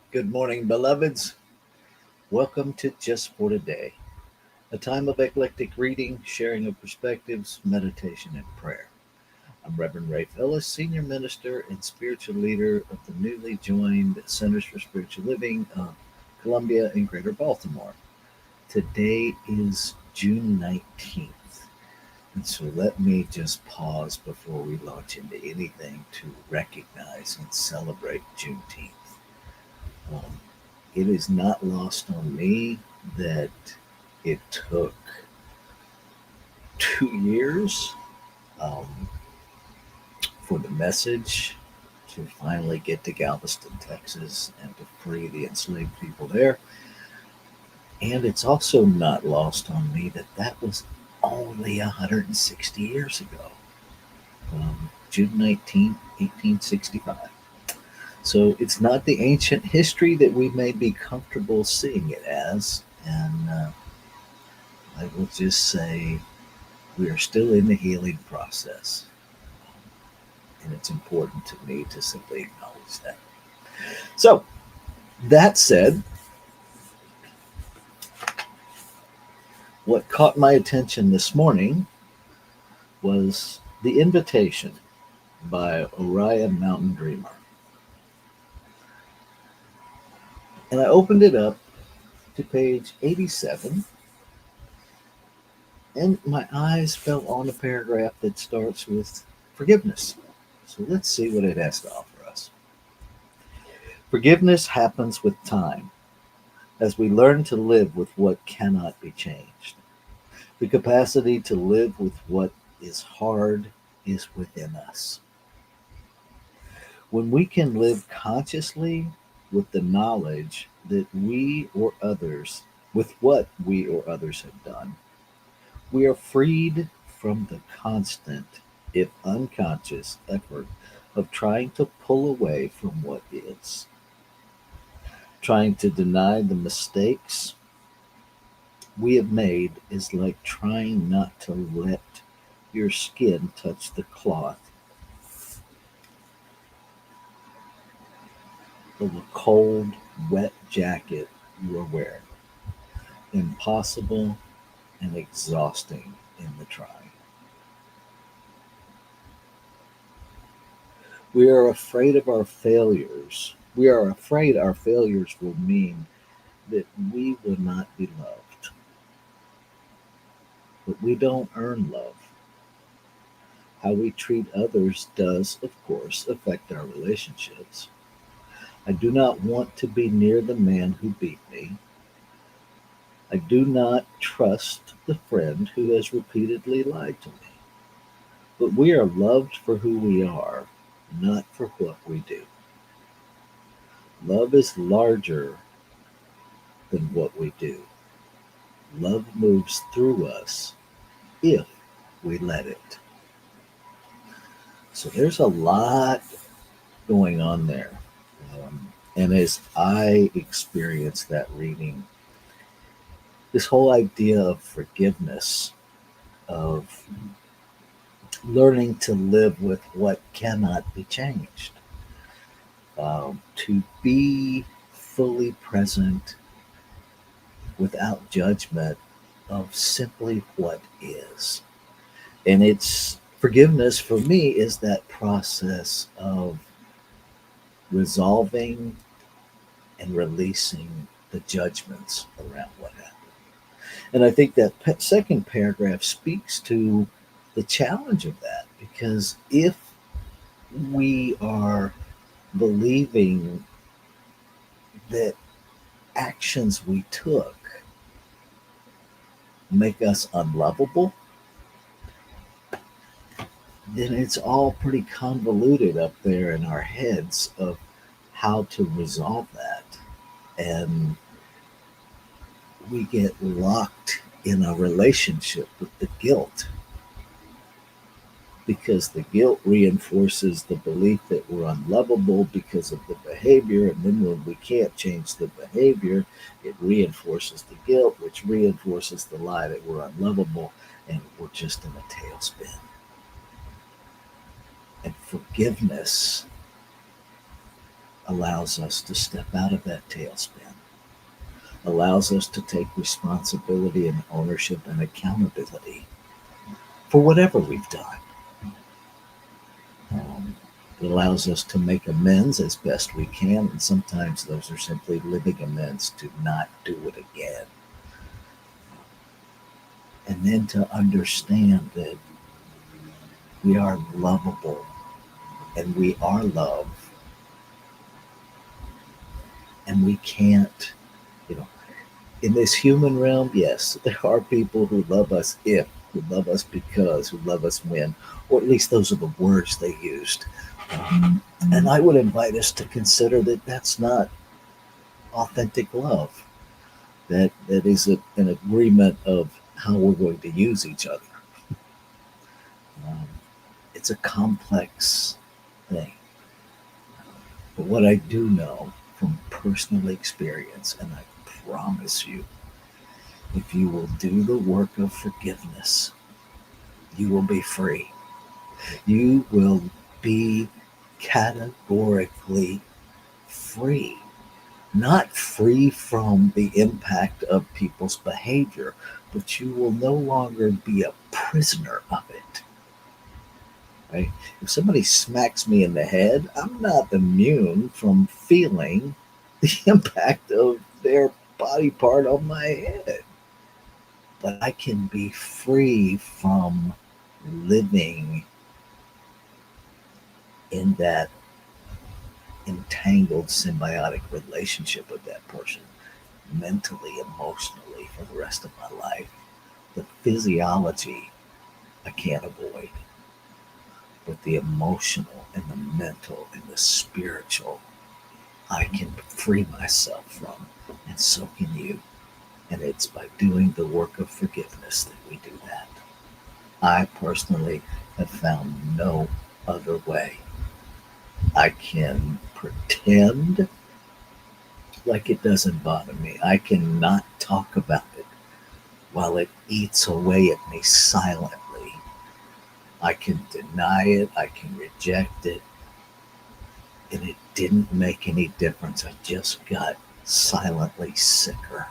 Good morning, beloveds. Welcome to Just for Today, a time of eclectic reading, sharing of perspectives, meditation, and prayer. I'm Reverend Ray Phillips, Senior Minister and Spiritual Leader of the newly joined Centers for Spiritual Living of Columbia and Greater Baltimore. Today is June 19th, and so let me just pause before we launch into anything to recognize and celebrate Juneteenth. Um, it is not lost on me that it took 2 years um, for the message to finally get to Galveston, Texas, and to free the enslaved people there. And it's also not lost on me that that was only 160 years ago, June 19th, 1865. So it's not the ancient history that we may be comfortable seeing it as. And I will just say we are still in the healing process. And it's important to me to simply acknowledge that. So, that said, what caught my attention this morning was The Invitation by Orion Mountain Dreamer. And I opened it up to page 87, and my eyes fell on a paragraph that starts with forgiveness. So let's see what it has to offer us. Forgiveness happens with time as we learn to live with what cannot be changed. The capacity to live with what is hard is within us. When we can live consciously with the knowledge that we or others, with what we or others have done, we are freed from the constant, if unconscious, effort of trying to pull away from what is. Trying to deny the mistakes we have made is like trying not to let your skin touch the cloth of a cold, wet jacket you are wearing. Impossible and exhausting in the trying. We are afraid of our failures. We are afraid our failures will mean that we will not be loved. But we don't earn love. How we treat others does, of course, affect our relationships. I do not want to be near the man who beat me. I do not trust the friend who has repeatedly lied to me. But we are loved for who we are, not for what we do. Love is larger than what we do. Love moves through us if we let it. So there's a lot going on there. And as I experienced that reading, this whole idea of forgiveness, of learning to live with what cannot be changed, to be fully present without judgment of simply what is. And it's forgiveness for me is that process of resolving and releasing the judgments around what happened. And I think that second paragraph speaks to the challenge of that because if we are believing that actions we took make us unlovable, then it's all pretty convoluted up there in our heads of how to resolve that. And we get locked in a relationship with the guilt because the guilt reinforces the belief that we're unlovable because of the behavior. And then when we can't change the behavior, it reinforces the guilt, which reinforces the lie that we're unlovable and we're just in a tailspin. And forgiveness allows us to step out of that tailspin, allows us to take responsibility and ownership and accountability for whatever we've done. Um, it allows us to make amends as best we can, and sometimes those are simply living amends to not do it again. And then to understand that we are lovable and we are love, and we can't, you know, in this human realm, yes, there are people who love us if, who love us because, who love us when, or at least those are the words they used. And I would invite us to consider that that's not authentic love. That is an agreement of how we're going to use each other. Um, it's a complex thing. But what I do know from personal experience, and I promise you, if you will do the work of forgiveness, you will be free. You will be categorically free. Not free from the impact of people's behavior, but you will no longer be a prisoner of it. Right? If somebody smacks me in the head, I'm not immune from feeling the impact of their body part on my head. But I can be free from living in that entangled symbiotic relationship with that person mentally, emotionally for the rest of my life. The physiology I can't avoid, but the emotional and the mental and the spiritual I can free myself from, and so can you. And it's by doing the work of forgiveness that we do that. I personally have found no other way. I can pretend like it doesn't bother me. I cannot talk about it while it eats away at me silently. I can deny it, I can reject it, and it didn't make any difference. I just got silently sicker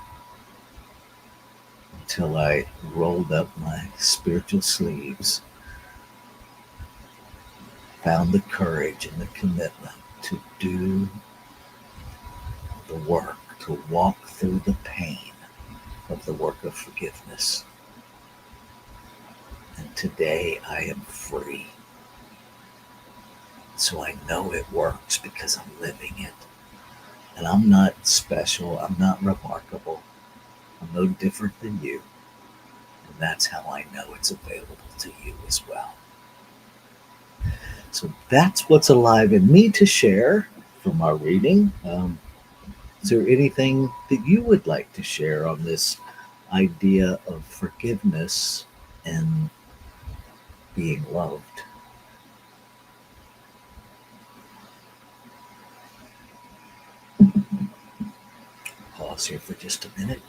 until I rolled up my spiritual sleeves, found the courage and the commitment to do the work, to walk through the pain of the work of forgiveness. And today I am free. So I know it works because I'm living it. And I'm not special. I'm not remarkable. I'm no different than you. And that's how I know it's available to you as well. So that's what's alive in me to share from our reading. Is there anything that you would like to share on this idea of forgiveness and being loved? Pause here for just a minute.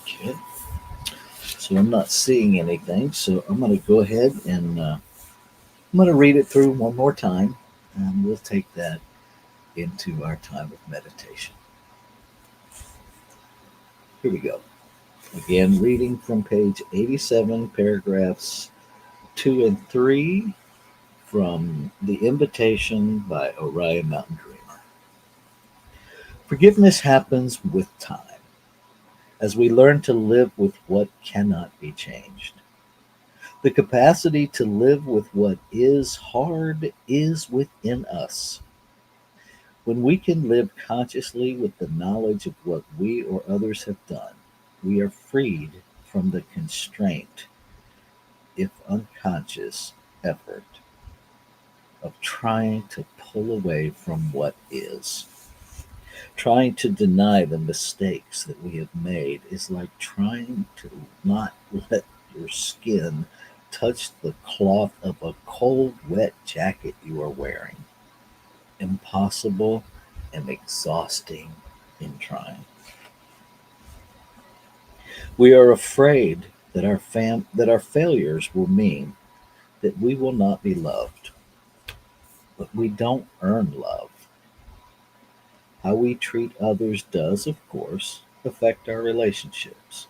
Okay. So I'm not seeing anything. So I'm going to go ahead and I'm going to read it through one more time, and we'll take that into our time of meditation. Here we go. Again, reading from page 87, paragraphs 2 and 3 from The Invitation by Orion Mountain Dreamer. Forgiveness happens with time as we learn to live with what cannot be changed. The capacity to live with what is hard is within us. When we can live consciously with the knowledge of what we or others have done, we are freed from the constraint, if unconscious, effort of trying to pull away from what is. Trying to deny the mistakes that we have made is like trying to not let your skin touch the cloth of a cold, wet jacket you are wearing. Impossible and exhausting in trying. We are afraid that our failures will mean that we will not be loved. But we don't earn love. How we treat others does, of course, affect our relationships.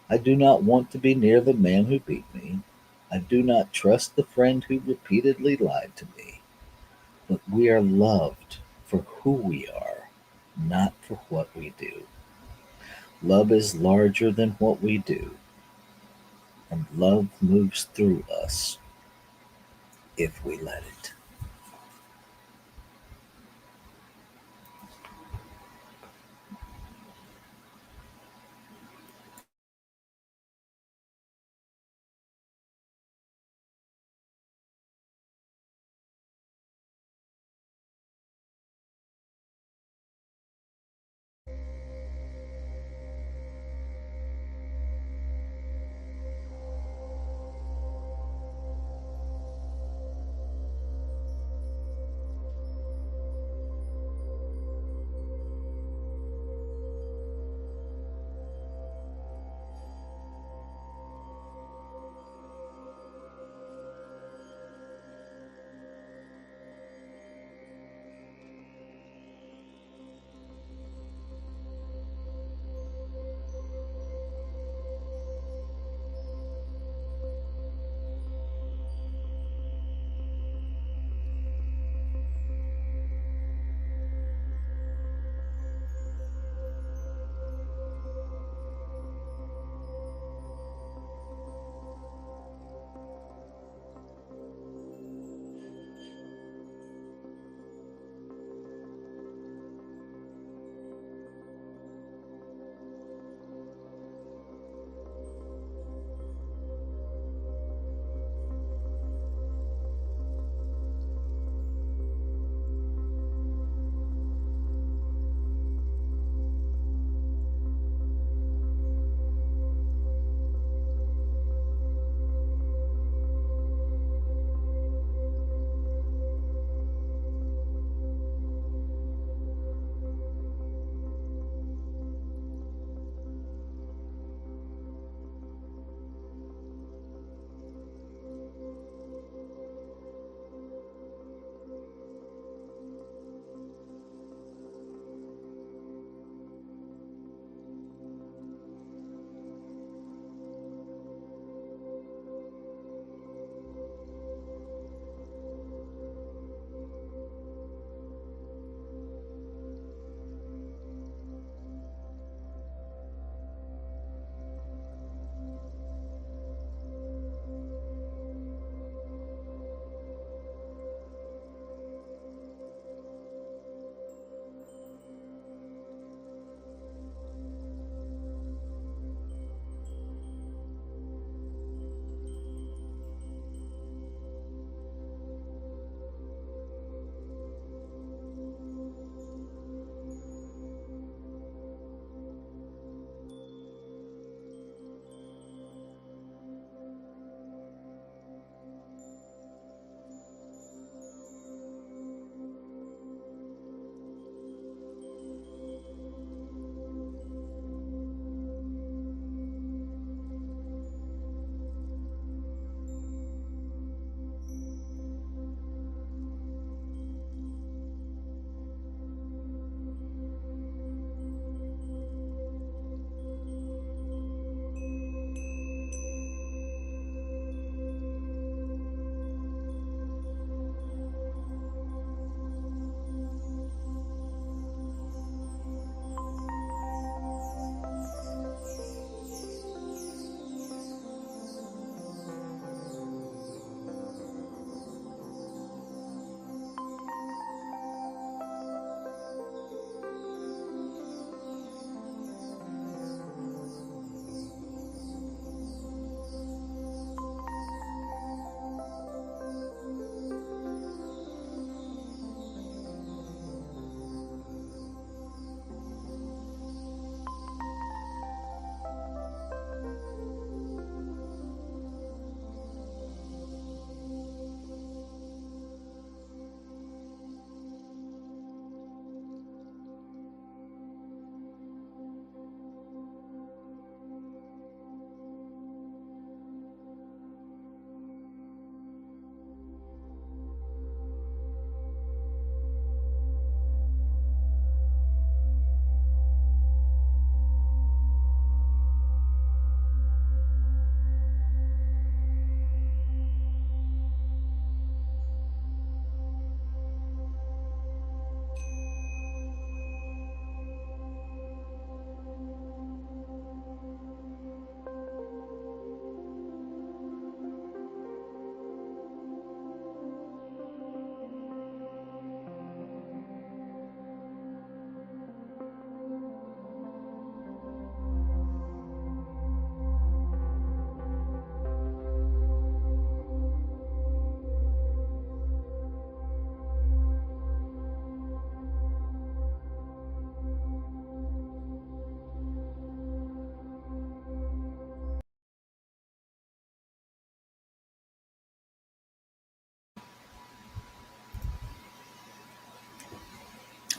I do not want to be near the man who beat me. I do not trust the friend who repeatedly lied to me. But we are loved for who we are, not for what we do. Love is larger than what we do, and love moves through us if we let it.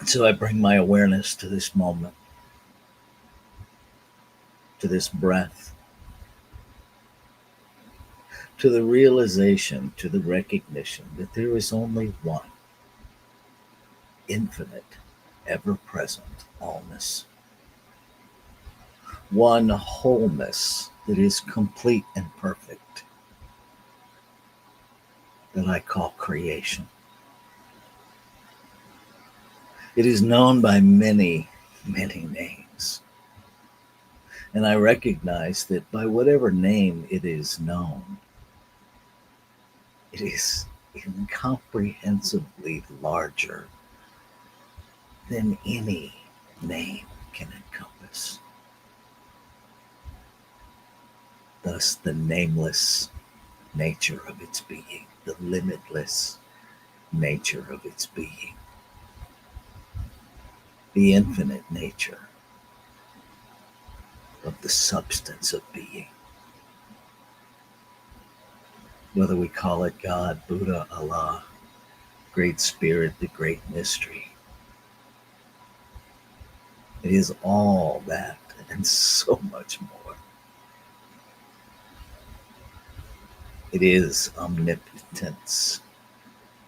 So I bring my awareness to this moment, to this breath, to the realization, to the recognition that there is only one infinite, ever present allness, one wholeness that is complete and perfect, that I call creation. It is known by many, many names. And I recognize that by whatever name it is known, it is incomprehensibly larger than any name can encompass. Thus, the nameless nature of its being, the limitless nature of its being, the infinite nature of the substance of being. Whether we call it God, Buddha, Allah, Great Spirit, the Great Mystery, it is all that and so much more. It is omnipotence.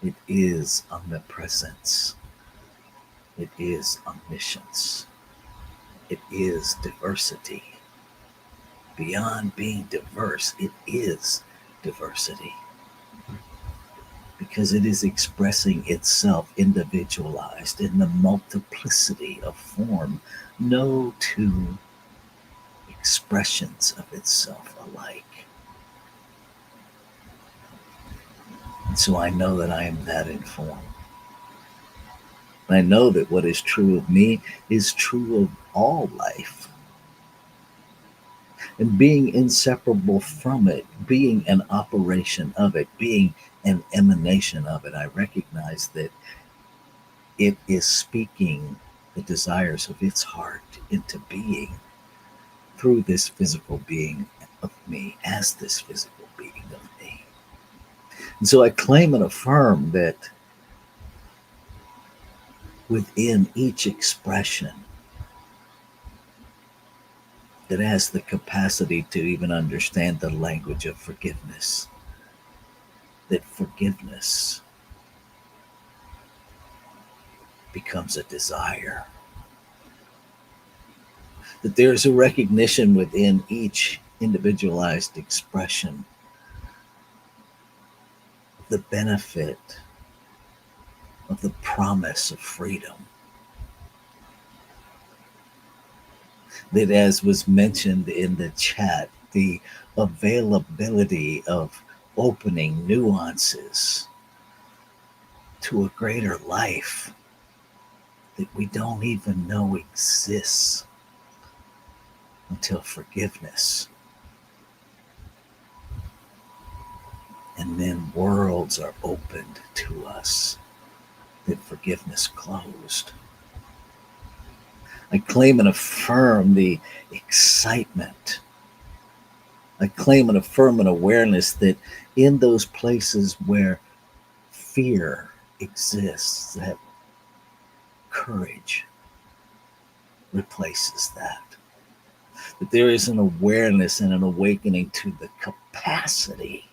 It is omnipresence. It is omniscience. It is diversity. Beyond being diverse, it is diversity. Because it is expressing itself individualized in the multiplicity of form. No two expressions of itself alike. And so I know that I am that in form. I know that what is true of me is true of all life. And being inseparable from it, being an operation of it, being an emanation of it, I recognize that it is speaking the desires of its heart into being through this physical being of me, as this physical being of me. And so I claim and affirm that within each expression that has the capacity to even understand the language of forgiveness, that forgiveness becomes a desire. That there is a recognition within each individualized expression of the benefit of the promise of freedom. That, as was mentioned in the chat, the availability of opening nuances to a greater life that we don't even know exists until forgiveness. And then worlds are opened to us that forgiveness closed. I claim and affirm the excitement. I claim and affirm an awareness that in those places where fear exists, that courage replaces that. That there is an awareness and an awakening to the capacity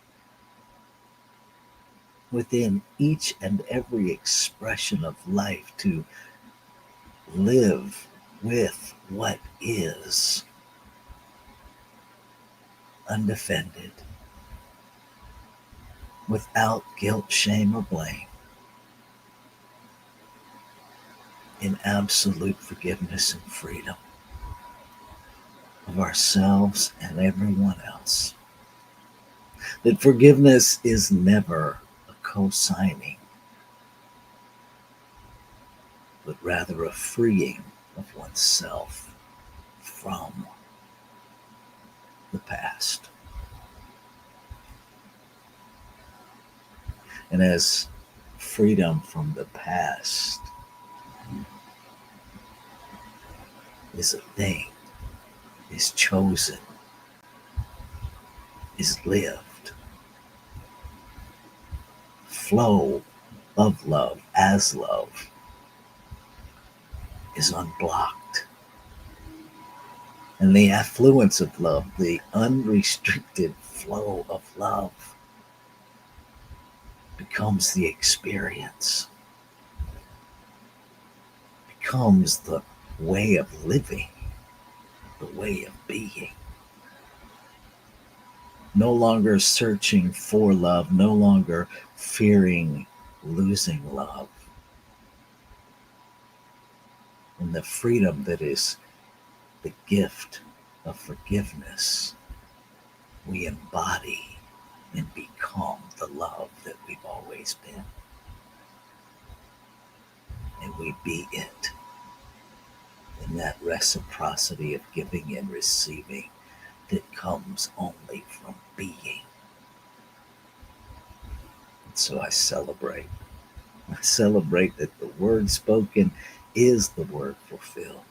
within each and every expression of life to live with what is undefended, without guilt, shame, or blame, in absolute forgiveness and freedom of ourselves and everyone else. That forgiveness is never a co-signing, but rather a freeing of oneself from the past. And as freedom from the past is a thing, is chosen, is lived, flow of love as love, is unblocked. And the affluence of love, the unrestricted flow of love, becomes the experience, becomes the way of living, the way of being. No longer searching for love, no longer fearing losing love. And the freedom that is the gift of forgiveness, we embody and become the love that we've always been. And we be it in that reciprocity of giving and receiving that comes only from being. And so I celebrate. I celebrate that the word spoken is the word fulfilled.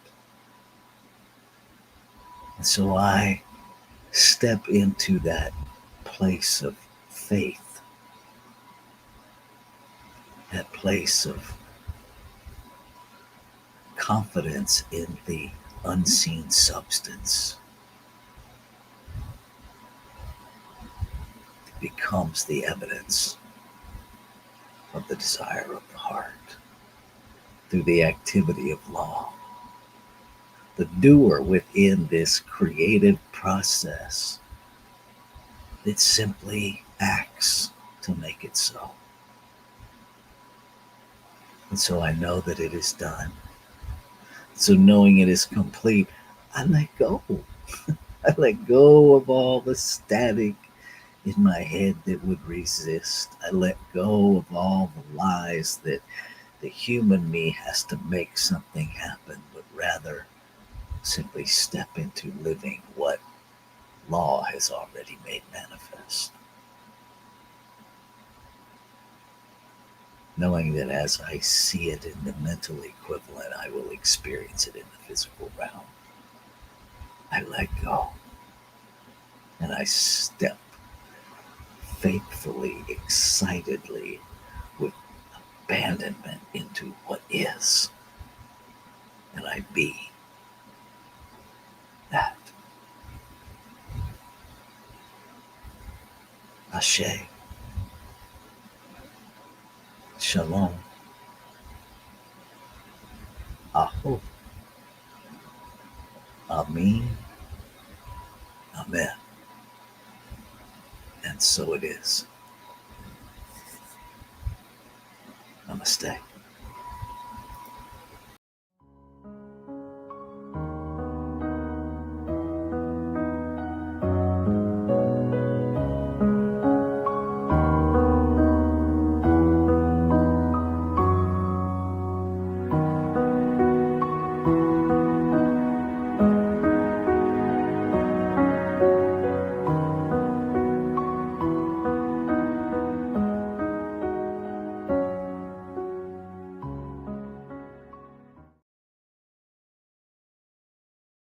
And so I step into that place of faith, that place of confidence in the unseen substance. It becomes the evidence of the desire of the heart through the activity of law. The doer within this creative process that simply acts to make it so. And so I know that it is done. So knowing it is complete, I let go. I let go of all the static in my head that would resist. I let go of all the lies that the human me has to make something happen, but rather simply step into living what law has already made manifest. Knowing that as I see it in the mental equivalent, I will experience it in the physical realm. I let go and I step faithfully, excitedly, with abandonment into what is. And I be that. Ashe. Shalom. Aho. Amin. Amen. And so it is. Namaste.